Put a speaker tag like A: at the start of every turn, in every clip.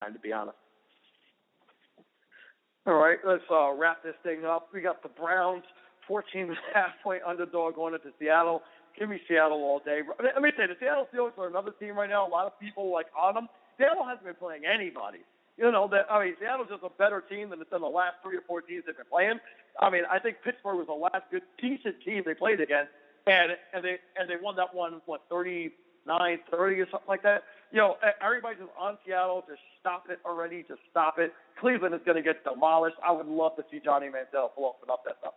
A: to be honest.
B: All right, let's wrap this thing up. We got the Browns, 14.5-point underdog going into Seattle. Give me Seattle all day. Let me say, the Seattle Seahawks are another team right now. A lot of people on them. Seattle hasn't been playing anybody. Seattle's just a better team than the last 3 or 4 teams they've been playing. I think Pittsburgh was the last good, decent team they played against, and they won that one 39-30 or something like that. Everybody's just on Seattle. Just stop it already. Just stop it. Cleveland is going to get demolished. I would love to see Johnny Manziel pull up that stuff.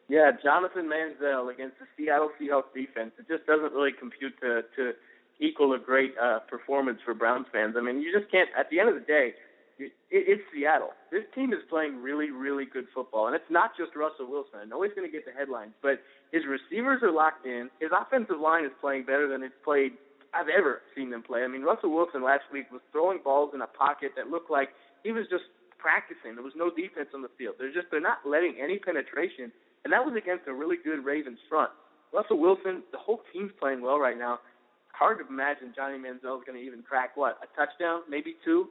A: Yeah, Jonathan Manziel against the Seattle Seahawks defense. It just doesn't really compute to equal a great performance for Browns fans. I mean, you just can't. At the end of the day, it's Seattle. This team is playing really, really good football, and it's not just Russell Wilson. I know he's going to get the headlines, but his receivers are locked in. His offensive line is playing better than I've ever seen them play. I mean, Russell Wilson last week was throwing balls in a pocket that looked like he was just practicing. There was no defense on the field. They're not letting any penetration, and that was against a really good Ravens front. Russell Wilson, the whole team's playing well right now. Hard to imagine Johnny Manziel is going to even crack, a touchdown, maybe 2?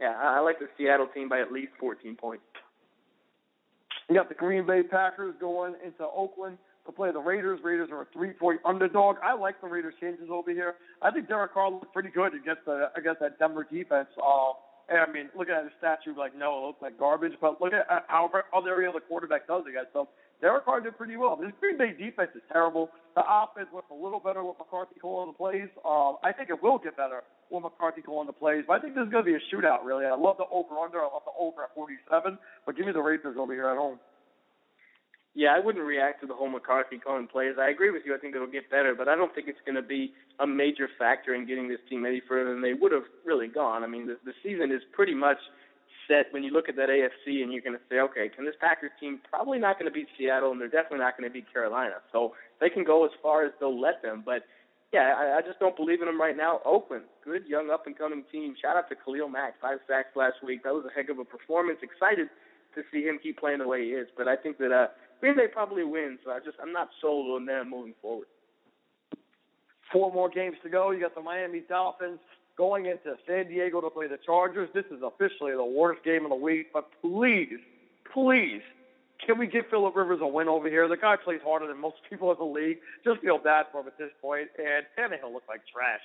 A: Yeah, I like the Seattle team by at least 14 points.
B: You got the Green Bay Packers going into Oakland to play the Raiders. Raiders are a 3-point underdog. I like the Raiders' chances over here. I think Derek Carr looked pretty good against that Denver defense. Looking at his stats, you'd be like, no, it looks like garbage. But look at how every other quarterback does against them. Derek Carr did pretty well. This Green Bay defense is terrible. The offense was a little better with McCarthy calling the plays. I think it will get better with McCarthy calling the plays. But I think this is going to be a shootout, really. I love the over-under. I love the over at 47. But give me the Raiders over here at home.
A: Yeah, I wouldn't react to the whole McCarthy calling plays. I agree with you. I think it'll get better, but I don't think it's going to be a major factor in getting this team any further than they would have really gone. I mean, the season is pretty much set when you look at that AFC and you're going to say, okay, can this Packers team probably not going to beat Seattle, and they're definitely not going to beat Carolina. So they can go as far as they'll let them. But, yeah, I just don't believe in them right now. Oakland, good young up-and-coming team. Shout out to Khalil Mack, 5 sacks last week. That was a heck of a performance. Excited to see him keep playing the way he is. But I think that Green Bay probably wins, so I'm not sold on them moving forward.
B: 4 more games to go. You got the Miami Dolphins going into San Diego to play the Chargers. This is officially the worst game of the week, but please, can we give Phillip Rivers a win over here? The guy plays harder than most people in the league. Just feel bad for him at this point, and Tannehill looks like trash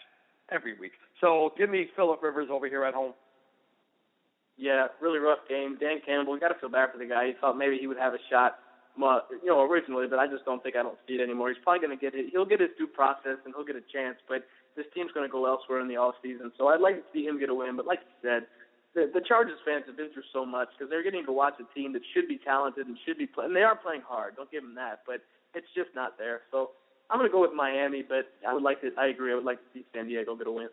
B: every week. So give me Phillip Rivers over here at home.
A: Yeah, really rough game. Dan Campbell, we got to feel bad for the guy. He thought maybe he would have a shot, originally, but I don't see it anymore. He's probably going to get it. He'll get his due process and he'll get a chance, but this team's going to go elsewhere in the offseason. So I'd like to see him get a win. But like you said, the Chargers fans have been through so much because they're getting to watch a team that should be talented and should be playing. And they are playing hard. Don't give them that, but it's just not there. So I'm going to go with Miami, but I agree. I would like to see San Diego get a win.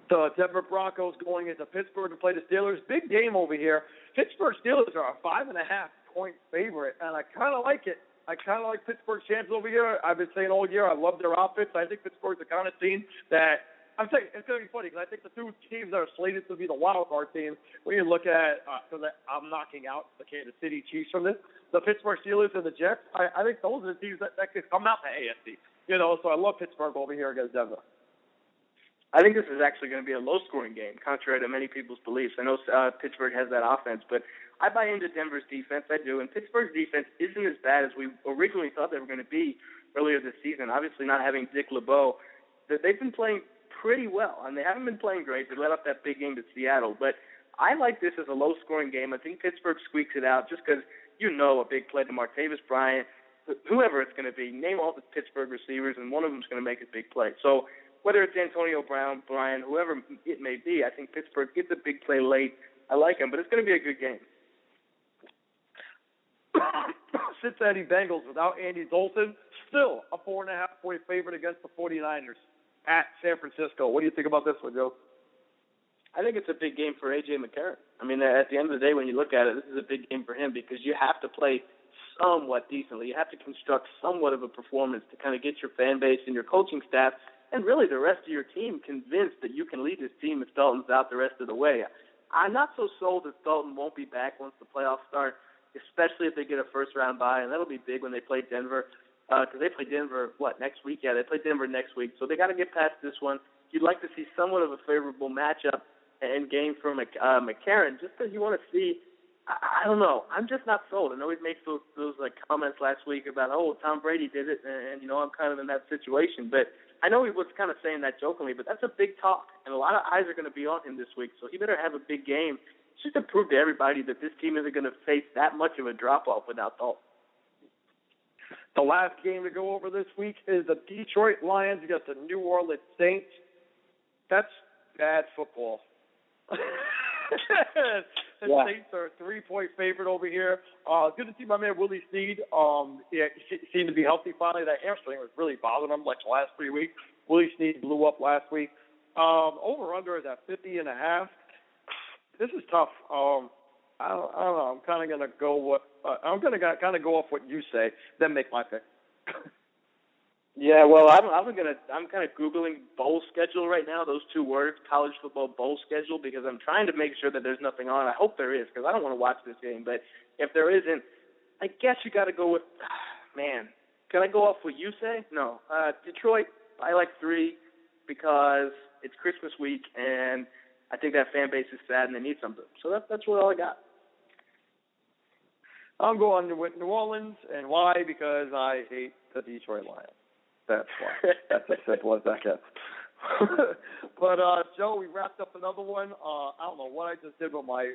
B: The Denver Broncos going into Pittsburgh to play the Steelers. Big game over here. Pittsburgh Steelers are a 5.5-point favorite, and I kind of like it. I kind of like Pittsburgh's chances over here. I've been saying all year I love their offense. I think Pittsburgh's the kind of team that I'm saying it's going to be funny because I think the 2 teams that are slated to be the wild card teams, when you look at, because I'm knocking out the Kansas City Chiefs from this, the Pittsburgh Steelers and the Jets, I think those are the teams that could come out to AFC. So I love Pittsburgh over here against Denver.
A: I think this is actually going to be a low-scoring game, contrary to many people's beliefs. I know Pittsburgh has that offense, but I buy into Denver's defense. I do, and Pittsburgh's defense isn't as bad as we originally thought they were going to be earlier this season. Obviously, not having Dick LeBeau, they've been playing pretty well, and they haven't been playing great. They let up that big game to Seattle, but I like this as a low-scoring game. I think Pittsburgh squeaks it out just because a big play to Martavis Bryant, whoever it's going to be. Name all the Pittsburgh receivers, and one of them is going to make a big play. So whether it's Antonio Brown, Brian, whoever it may be, I think Pittsburgh gets a big play late. I like them, but it's going to be a good game.
B: Cincinnati Bengals without Andy Dalton, still a 4.5-point favorite against the 49ers at San Francisco. What do you think about this one, Joe?
A: I think it's a big game for A.J. McCarron. I mean, at the end of the day, when you look at it, this is a big game for him because you have to play somewhat decently. You have to construct somewhat of a performance to kind of get your fan base and your coaching staff and really the rest of your team convinced that you can lead this team if Dalton's out the rest of the way. I'm not so sold that Dalton won't be back once the playoffs start, especially if they get a first-round bye, and that'll be big when they play Denver because they play Denver, next week? Yeah, they play Denver next week, so they got to get past this one. you'd like to see somewhat of a favorable matchup and game for McCarron, just because you want to see. I don't know. I'm just not sold. I know he makes those like comments last week about, oh, Tom Brady did it, and I'm kind of in that situation. But I know he was kind of saying that jokingly, but that's a big talk, and a lot of eyes are going to be on him this week. So he better have a big game just to prove to everybody that this team isn't going to face that much of a drop-off without Dalton.
B: The last game to go over this week is the Detroit Lions against the New Orleans Saints. That's bad football. The Saints are a 3-point favorite over here. Good to see my man Willie Snead. He seemed to be healthy finally. That hamstring was really bothering him like the last 3 weeks. Willie Snead blew up last week. Over/under is at 50.5. This is tough. I don't know. I'm kind of gonna go kind of go off what you say, then make my pick.
A: Yeah, well, I'm kind of Googling bowl schedule right now, those 2 words, college football bowl schedule, because I'm trying to make sure that there's nothing on. I hope there is, because I don't want to watch this game. But if there isn't, I guess you got to go with, man, can I go off what you say? No. Detroit, I like 3 because it's Christmas week, and I think that fan base is sad and they need something. So that's what all I got.
B: I'm going with New Orleans, and why? Because I hate the Detroit Lions. That's why. That's as simple as that gets. But, Joe, we wrapped up another one. I don't know what I just did with my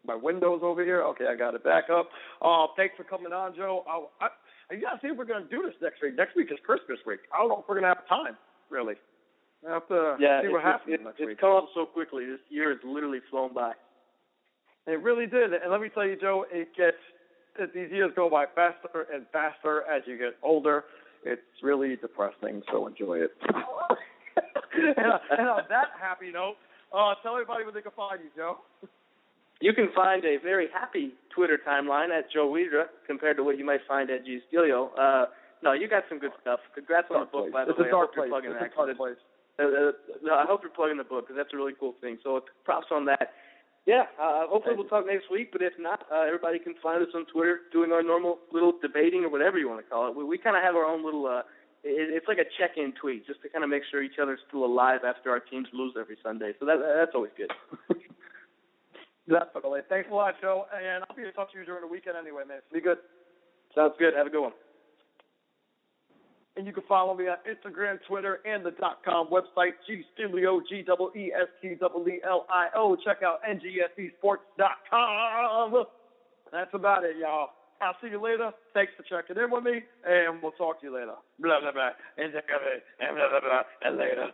B: windows over here. Okay, I got it back up. Thanks for coming on, Joe. I got to see if we're going to do this next week. Next week is Christmas week. I don't know if we're going to have time, really. I have to see what happens next week.
A: It's come up so quickly. This year has literally flown by.
B: It really did. And let me tell you, Joe, these years go by faster and faster as you get older. It's really depressing, so enjoy it. and on that happy note, tell everybody where they can find you, Joe.
A: You can find a very happy Twitter timeline at Joe Wedra compared to what you might find at G. Stilio. No, you got some good stuff. Congrats on the book, by the way.
B: It's a dark place.
A: I hope you're plugging the book, because that's a really cool thing. So props on that. Yeah, hopefully we'll talk next week, but if not, everybody can find us on Twitter doing our normal little debating or whatever you want to call it. We kind of have our own little, it's like a check-in tweet just to kind of make sure each other's still alive after our teams lose every Sunday. So that's always good.
B: Definitely. Thanks a lot, Joe. And I'll be in touch with you during the weekend anyway, man. Be good.
A: Sounds good. Have a good one.
B: And you can follow me on Instagram, Twitter, and the .com website, GSTLIO, GEESTEELIO. Check out NGSEsports.com. That's about it, y'all. I'll see you later. Thanks for checking in with me, and we'll talk to you later. Blah, blah, blah. And blah, blah, blah, and later.